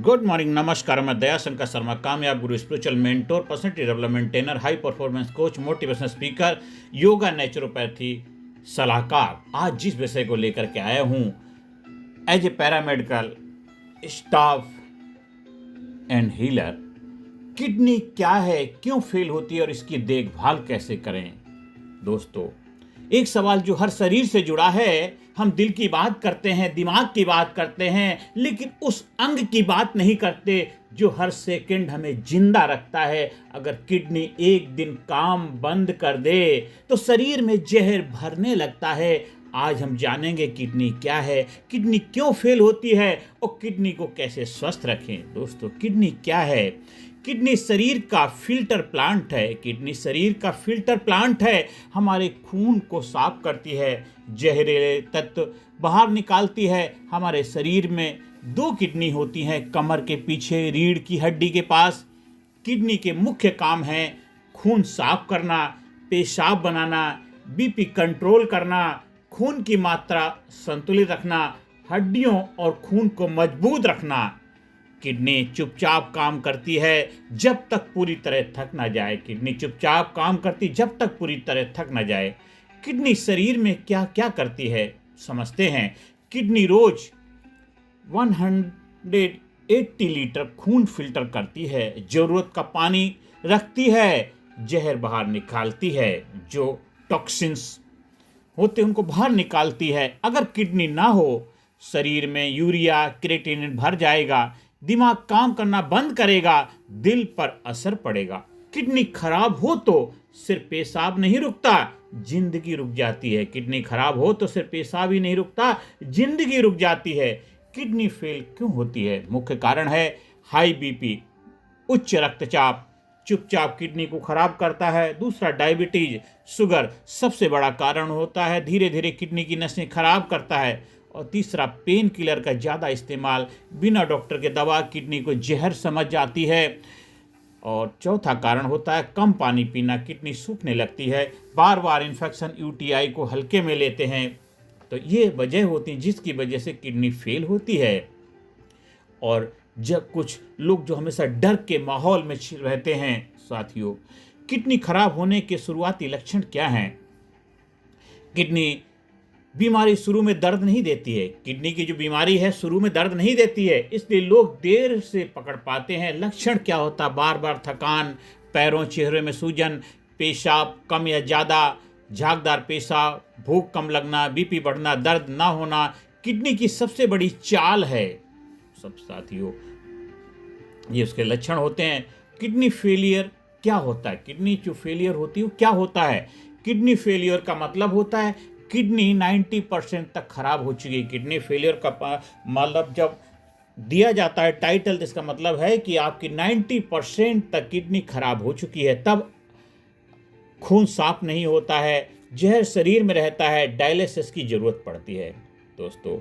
Good morning, नमस्कार। मैं दया शंकर शर्मा, कामयाब गुरु, spiritual mentor, personality development trainer, high performance coach, motivational speaker, yoga naturopathy सलाहकार। आज जिस विषय को लेकर के आया हूँ, as a paramedical staff and healer, kidney क्या है, क्यों फेल होती है और इसकी देखभाल कैसे करें। दोस्तों, एक सवाल जो हर शरीर से जुड़ा है। हम दिल की बात करते हैं, दिमाग की बात करते हैं, लेकिन उस अंग की बात नहीं करते जो हर सेकंड हमें जिंदा रखता है। अगर किडनी एक दिन काम बंद कर दे तो शरीर में जहर भरने लगता है। आज हम जानेंगे किडनी क्या है, किडनी क्यों फेल होती है और किडनी को कैसे स्वस्थ रखें। दोस्तों, किडनी क्या है? किडनी शरीर का फिल्टर प्लांट है। किडनी शरीर का फिल्टर प्लांट है। हमारे खून को साफ करती है, जहरीले तत्व बाहर निकालती है। हमारे शरीर में दो किडनी होती हैं, कमर के पीछे रीढ़ की हड्डी के पास। किडनी के मुख्य काम हैं खून साफ करना, पेशाब बनाना, बीपी कंट्रोल करना, खून की मात्रा संतुलित रखना, हड्डियों और खून को मजबूत रखना। किडनी चुपचाप काम करती है जब तक पूरी तरह थक ना जाए। किडनी चुपचाप काम करती जब तक पूरी तरह थक ना जाए। किडनी शरीर में क्या क्या करती है, समझते हैं। किडनी रोज 180 लीटर खून फिल्टर करती है, जरूरत का पानी रखती है, जहर बाहर निकालती है, जो टॉक्सिन्स होते उनको बाहर निकालती है। अगर किडनी ना हो, शरीर में यूरिया क्रिएटिनिन भर जाएगा, दिमाग काम करना बंद करेगा, दिल पर असर पड़ेगा। किडनी खराब हो तो सिर्फ पेशाब नहीं रुकता, जिंदगी रुक जाती है। किडनी खराब हो तो सिर्फ पेशाब ही नहीं रुकता, जिंदगी रुक जाती है। किडनी फेल क्यों होती है? मुख्य कारण है हाई बीपी, उच्च रक्तचाप, चुपचाप किडनी को खराब करता है। दूसरा, डायबिटीज, शुगर सबसे बड़ा कारण होता है, धीरे धीरे किडनी की नसें खराब करता है। और तीसरा, पेन किलर का ज़्यादा इस्तेमाल बिना डॉक्टर के दवा किडनी को जहर समझ जाती है। और चौथा कारण होता है कम पानी पीना, किडनी सूखने लगती है। बार बार इन्फेक्शन, यूटीआई को हल्के में लेते हैं। तो ये वजह होती है जिसकी वजह से किडनी फेल होती है। और जब कुछ लोग जो हमेशा डर के माहौल में रहते हैं, साथियों, किडनी खराब होने के शुरुआती लक्षण क्या हैं? किडनी बीमारी शुरू में दर्द नहीं देती है। किडनी की जो बीमारी है शुरू में दर्द नहीं देती है, इसलिए लोग देर से पकड़ पाते हैं। लक्षण क्या होता? बार बार थकान, पैरों चेहरे में सूजन, पेशाब कम या ज़्यादा, झागदार पेशाब, भूख कम लगना, बीपी बढ़ना, दर्द ना होना किडनी की सबसे बड़ी चाल है। सब साथियों, ये उसके लक्षण होते हैं। किडनी फेलियर क्या होता है? किडनी जो फेलियर होती है वो क्या होता है? किडनी फेलियर का मतलब होता है किडनी 90% तक खराब हो चुकी है। किडनी फेलियर का मतलब जब दिया जाता है टाइटल, तो इसका मतलब है कि आपकी 90% तक किडनी खराब हो चुकी है। तब खून साफ नहीं होता है, जहर शरीर में रहता है, डायलिसिस की जरूरत पड़ती है। दोस्तों,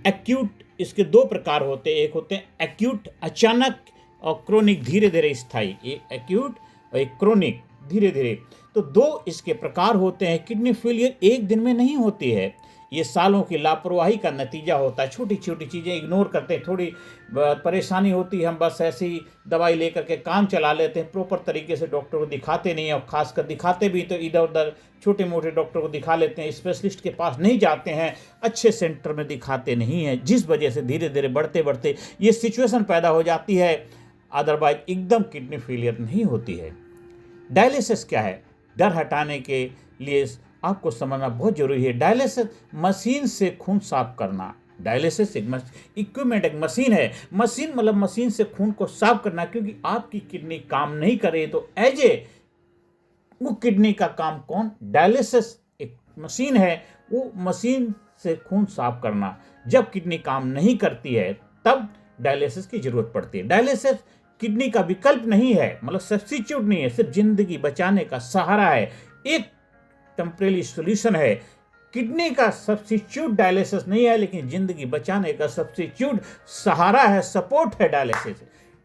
एक्यूट, इसके दो प्रकार होते हैं। एक होते हैं एक्यूट, अचानक, और क्रोनिक, धीरे धीरे स्थायी। एक एक्यूट और एक क्रोनिक, धीरे धीरे। तो दो इसके प्रकार होते हैं। किडनी फेलियर एक दिन में नहीं होती है, ये सालों की लापरवाही का नतीजा होता है। छोटी छोटी चीज़ें इग्नोर करते हैं, थोड़ी परेशानी होती है, हम बस ऐसी ही दवाई लेकर के काम चला लेते हैं, प्रॉपर तरीके से डॉक्टर को दिखाते नहीं हैं। और खासकर दिखाते भी तो इधर उधर छोटे मोटे डॉक्टर को दिखा लेते हैं, स्पेशलिस्ट के पास नहीं जाते हैं, अच्छे सेंटर में दिखाते नहीं हैं, जिस वजह से धीरे धीरे बढ़ते बढ़ते ये सिचुएशन पैदा हो जाती है। अदरवाइज एकदम किडनी फेलियर नहीं होती है। डायलिसिस क्या है? डर हटाने के लिए आपको समझना बहुत जरूरी है। डायलिसिस मशीन से खून साफ करना। डायलिसिस एक इक्विपमेंट, एक मशीन है। मशीन मतलब मशीन से खून को साफ करना, क्योंकि आपकी किडनी काम नहीं करे तो एज ए वो किडनी का काम कौन? डायलिसिस एक मशीन है, वो मशीन से खून साफ करना। जब किडनी काम नहीं करती है तब डायलिसिस की जरूरत पड़ती है। डायलिसिस किडनी का विकल्प नहीं है, मतलब सब्स्टिट्यूट नहीं है, सिर्फ जिंदगी बचाने का सहारा है, एक टेम्परेरी सॉल्यूशन है। किडनी का सब्स्टिट्यूट डायलिसिस नहीं है, लेकिन जिंदगी बचाने का सब्स्टिट्यूट सहारा है, सपोर्ट है डायलिसिस।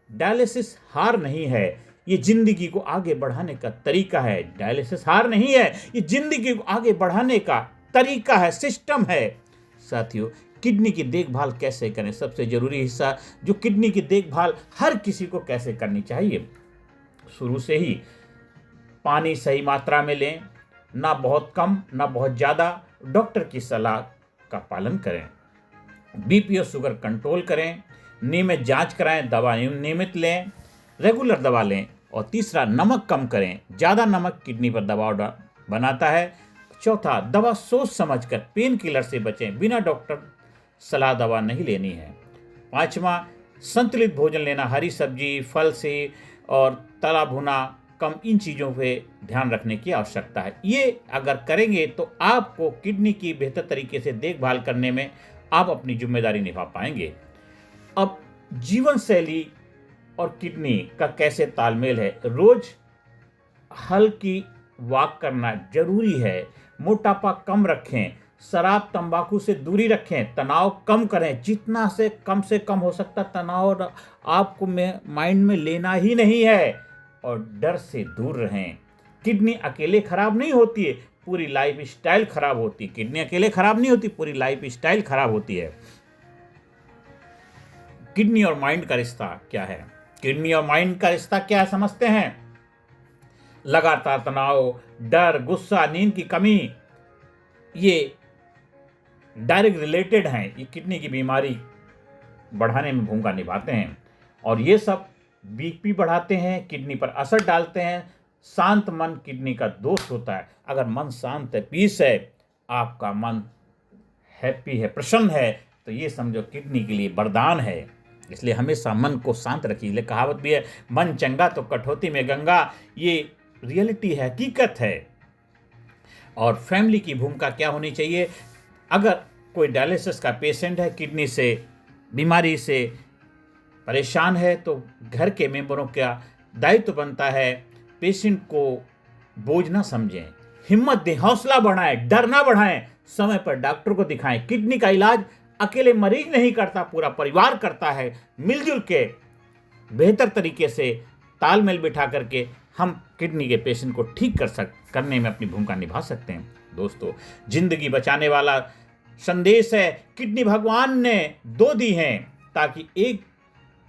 डायलिसिस हार नहीं है, ये जिंदगी को आगे बढ़ाने का तरीका है। डायलिसिस हार नहीं है, ये जिंदगी को आगे बढ़ाने का तरीका है, सिस्टम है। साथियों, किडनी की देखभाल कैसे करें, सबसे ज़रूरी हिस्सा जो किडनी की देखभाल हर किसी को कैसे करनी चाहिए। शुरू से ही पानी सही मात्रा में लें, ना बहुत कम ना बहुत ज़्यादा। डॉक्टर की सलाह का पालन करें। बीपी और शुगर कंट्रोल करें। नियमित जांच कराएं, दवा नियमित लें, रेगुलर दवा लें। और तीसरा, नमक कम करें। ज़्यादा नमक किडनी पर दबाव बनाता है। चौथा, दवा सोच समझकर, पेन किलर से बचें, बिना डॉक्टर सलाह दवा नहीं लेनी है। पांचवा, संतुलित भोजन लेना, हरी सब्जी, फल से और तला भुना कम, इन चीज़ों पे ध्यान रखने की आवश्यकता है। ये अगर करेंगे तो आपको किडनी की बेहतर तरीके से देखभाल करने में आप अपनी जिम्मेदारी निभा पाएंगे। अब जीवन शैली और किडनी का कैसे तालमेल है। रोज हल्की वॉक करना जरूरी है। मोटापा कम रखें। शराब तंबाकू से दूरी रखें। तनाव कम करें, जितना से कम हो सकता तनाव आपको माइंड में लेना ही नहीं है। और डर से दूर रहें। किडनी अकेले खराब नहीं होती है, पूरी लाइफ स्टाइल खराब होती है। किडनी अकेले खराब नहीं होती, पूरी लाइफ स्टाइल खराब होती है। किडनी और माइंड का रिश्ता क्या है? किडनी और माइंड का रिश्ता क्या है समझते हैं। लगातार तनाव, डर, गुस्सा, नींद की कमी, ये डायरेक्ट रिलेटेड हैं। ये किडनी की बीमारी बढ़ाने में भूमिका निभाते हैं। और ये सब बीपी बढ़ाते हैं, किडनी पर असर डालते हैं। शांत मन किडनी का दोस्त होता है। अगर मन शांत है, पीस है, आपका मन हैप्पी है, प्रसन्न है, तो ये समझो किडनी के लिए वरदान है। इसलिए हमेशा मन को शांत रखिए। इसलिए कहावत भी है, मन चंगा तो कठौती में गंगा। ये रियलिटी है, हकीकत है। और फैमिली की भूमिका क्या होनी चाहिए? अगर कोई डायलिसिस का पेशेंट है, किडनी से बीमारी से परेशान है, तो घर के मेंबरों का दायित्व बनता है पेशेंट को बोझ ना समझें, हिम्मत दें, हौसला बढ़ाएं, डर ना बढ़ाएं, समय पर डॉक्टर को दिखाएं। किडनी का इलाज अकेले मरीज नहीं करता, पूरा परिवार करता है। मिलजुल के बेहतर तरीके से तालमेल बिठा करके हम किडनी के पेशेंट को ठीक करने में अपनी भूमिका निभा सकते हैं। दोस्तों, जिंदगी बचाने वाला संदेश है, किडनी भगवान ने दो दी हैं, ताकि एक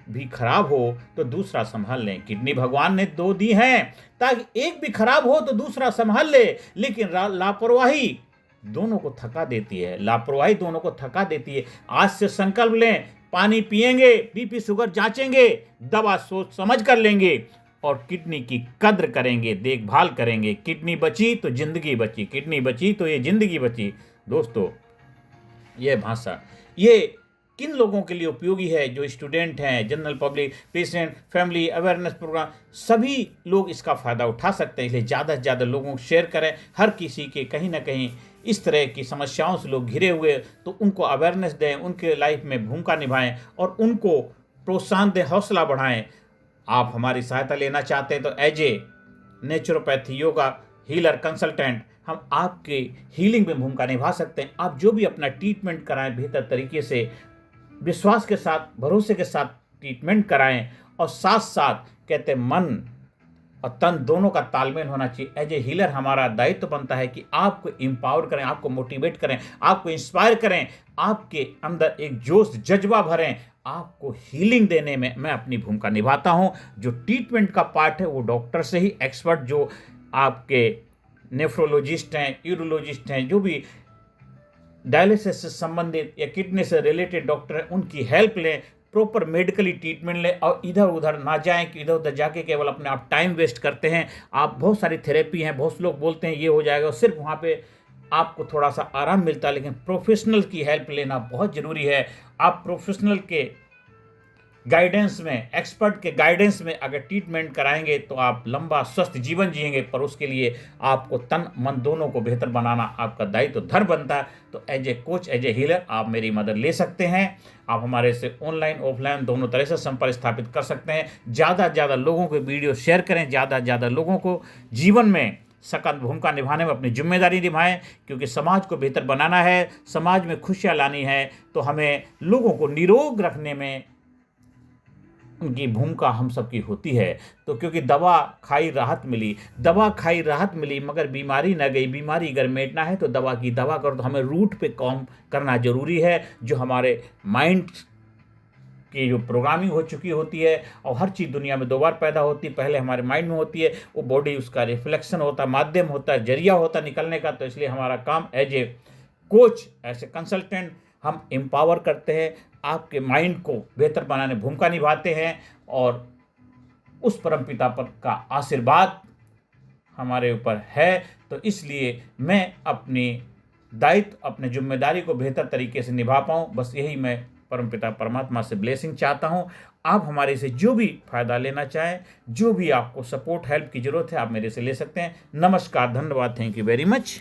भी खराब हो तो दूसरा संभाल लें। किडनी भगवान ने दो दी हैं ताकि एक भी खराब हो तो दूसरा संभाल ले। लेकिन लापरवाही दोनों को थका देती है। लापरवाही दोनों को थका देती है। आज से संकल्प लें, पानी पिएंगे, बीपी शुगर जांचेंगे, दवा सोच समझ कर लेंगे और किडनी की कद्र करेंगे, देखभाल करेंगे। किडनी बची तो जिंदगी बची, किडनी बची तो ये जिंदगी बची। दोस्तों, ये भाषा ये किन लोगों के लिए उपयोगी है? जो स्टूडेंट हैं, general public, patient, family awareness program, सभी लोग इसका फ़ायदा उठा सकते हैं। इसलिए ज़्यादा से ज़्यादा लोगों को शेयर करें। हर किसी के कहीं ना कहीं इस तरह की समस्याओं से लोग घिरे हुए, तो उनको अवेयरनेस दें, उनके लाइफ में भूमिका निभाएं और उनको प्रोत्साहन दें, हौसला बढ़ाएं। आप हमारी सहायता लेना चाहते हैं तो as a naturopathy, yoga, healer, consultant हम आपके हीलिंग में भूमिका निभा सकते हैं। आप जो भी अपना ट्रीटमेंट कराएं, बेहतर तरीके से, विश्वास के साथ, भरोसे के साथ ट्रीटमेंट कराएं। और साथ साथ कहते हैं मन और तन दोनों का तालमेल होना चाहिए। एज ए हीलर हमारा दायित्व बनता है कि आपको एम्पावर करें, आपको मोटिवेट करें, आपको इंस्पायर करें, आपके अंदर एक जोश जज्बा भरें, आपको हीलिंग देने में मैं अपनी भूमिका निभाता हूं। जो ट्रीटमेंट का पार्ट है वो डॉक्टर से ही, एक्सपर्ट जो आपके नेफ्रोलॉजिस्ट हैं, यूरोलॉजिस्ट हैं, जो भी डायलिसिस से संबंधित या किडनी से रिलेटेड डॉक्टर हैं, उनकी हेल्प लें, प्रॉपर मेडिकली ट्रीटमेंट लें और इधर उधर ना जाएं कि इधर उधर जाके केवल अपने आप टाइम वेस्ट करते हैं आप। बहुत सारी थेरेपी हैं, बहुत से लोग बोलते हैं ये हो जाएगा, और सिर्फ वहाँ पे आपको थोड़ा सा आराम मिलता है। लेकिन प्रोफेशनल की हेल्प लेना बहुत ज़रूरी है। आप प्रोफेशनल के गाइडेंस में, एक्सपर्ट के गाइडेंस में अगर ट्रीटमेंट कराएंगे तो आप लंबा स्वस्थ जीवन जिएंगे। पर उसके लिए आपको तन मन दोनों को बेहतर बनाना आपका दायित्व धर्म बनता है। तो as a coach, as a healer आप मेरी मदद ले सकते हैं। आप हमारे से ऑनलाइन ऑफलाइन दोनों तरह से संपर्क स्थापित कर सकते हैं। ज़्यादा से ज़्यादा लोगों को वीडियो शेयर करें, ज़्यादा से ज़्यादा लोगों को जीवन में सकारात्मक भूमिका निभाने में अपनी जिम्मेदारी निभाएं। क्योंकि समाज को बेहतर बनाना है, समाज में खुशियाँ लानी है, तो हमें लोगों को निरोग रखने में, उनकी भूमिका हम सबकी होती है। तो क्योंकि दवा खाई राहत मिली मगर बीमारी न गई। बीमारी अगर मिटना है तो दवा की दवा करो, तो हमें रूट पे काम करना ज़रूरी है। जो हमारे माइंड की जो प्रोग्रामिंग हो चुकी होती है, और हर चीज़ दुनिया में 2 बार पैदा होती है, पहले हमारे माइंड में होती है, वो बॉडी उसका रिफ्लेक्शन होता है, माध्यम होता है, जरिया होता है निकलने का। तो इसलिए हमारा काम as a coach, as a consultant हम एम्पावर करते हैं, आपके माइंड को बेहतर बनाने भूमिका निभाते हैं, और उस परमपिता पर का आशीर्वाद हमारे ऊपर है। तो इसलिए मैं अपनी दायित्व, अपनी जिम्मेदारी को बेहतर तरीके से निभा पाऊँ, बस यही मैं परमपिता परमात्मा से ब्लेसिंग चाहता हूँ। आप हमारे से जो भी फ़ायदा लेना चाहें, जो भी आपको सपोर्ट हेल्प की ज़रूरत है, आप मेरे से ले सकते हैं। नमस्कार, धन्यवाद, थैंक यू वेरी मच।